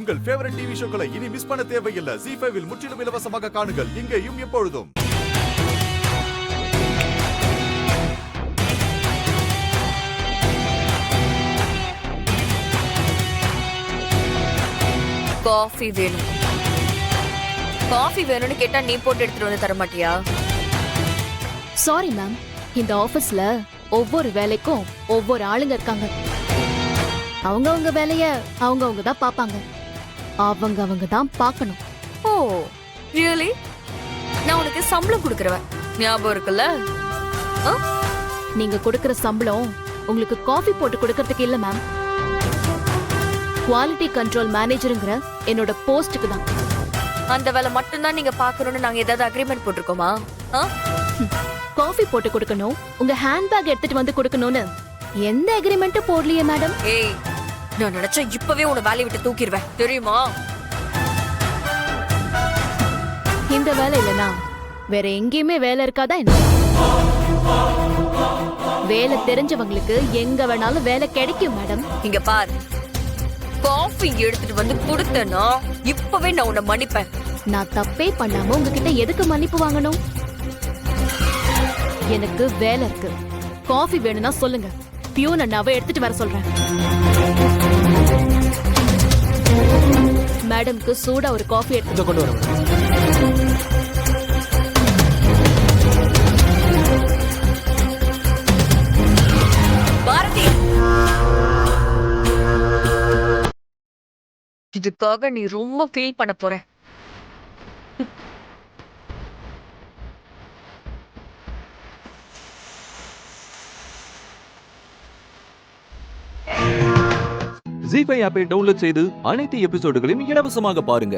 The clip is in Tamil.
உங்கள் ஃபேவரட் டிவி ஷோக்களை இனி மிஸ் பண்ண தேவையில்லை. ZEE5 இல் முற்றிலும் இலவசமாக காணுங்கள். இங்கேயும் எப்பொழுதும். காஃபி வேணும். காஃபி வேணும்னு கேட்டா நீ போட்டு எடுத்துட்டு வந்து தர மாட்டியா? சாரி மேம், இந்த ஆபீஸ்ல ஒவ்வொரு வேலைக்கும் ஒவ்வொரு ஆளுங்க இருக்காங்க. அவங்க வேலைய அவங்க தான் பாப்பாங்க. அவங்க தான் பார்க்கணும். ஓ ரியலி? நான் உனக்கு சம்பளம் கொடுக்கறவன் ஞாபகம் இருக்குல்ல? நீங்க கொடுக்கற சம்பளம் உங்களுக்கு காஃபி போட்டு கொடுக்கறதுக்கு இல்ல மேம், குவாலிட்டி கண்ட்ரோல் மேனேஜருங்கிற என்னோட போஸ்டுக்கு தான். அந்த வேலை மட்டும்தான் நீங்க பாக்கணும்னு நாங்க ஏதாவது அக்ரிமெண்ட் போட்டிருக்கோமா? காஃபி போட்டு கொடுக்கணும், உங்க ஹேண்ட்பேக் எடுத்துட்டு வந்து கொடுக்கணும்னு எந்த அக்ரிமெண்ட்டும் போடலையே மேடம். ஏய், நான் நினைச்சா இப்பவே உன்னை வேலையை விட்டு தூக்கிடுவேன் தெரியுமா? இந்த வேலை இல்லனா வேற எங்கேயுமே வேலை இருக்காதா என்ன? வேலை தெரிஞ்சவங்களுக்கு எங்க வேணாலும் வேலை கிடைக்கும் மேடம். இங்க பாரு, காஃபி எடுத்துட்டு வந்து கொடுத்தேன்னா இப்பவே நான் உன்னை மன்னிப்பேன். நான் தப்பே பண்ணாம உங்ககிட்ட எதுக்கு மன்னிப்பு வாங்கணும்? எனக்கு வேலை இருக்கு. காஃபி வேணும்னா சொல்லுங்க, பியூன் அண்ணாவை எடுத்துட்டு வர சொல்றேன். மேடம்க்கு சூடா ஒரு காஃபி எடுத்து கொண்டு வர. பாரதி, இதுக்காக நீ ரொம்ப ஃபீல் பண்ண போற. ZEE5 ஆப்பை டவுன்லோட் செய்து அனைத்து எபிசோடுகளையும் இலவசமாக பாருங்க.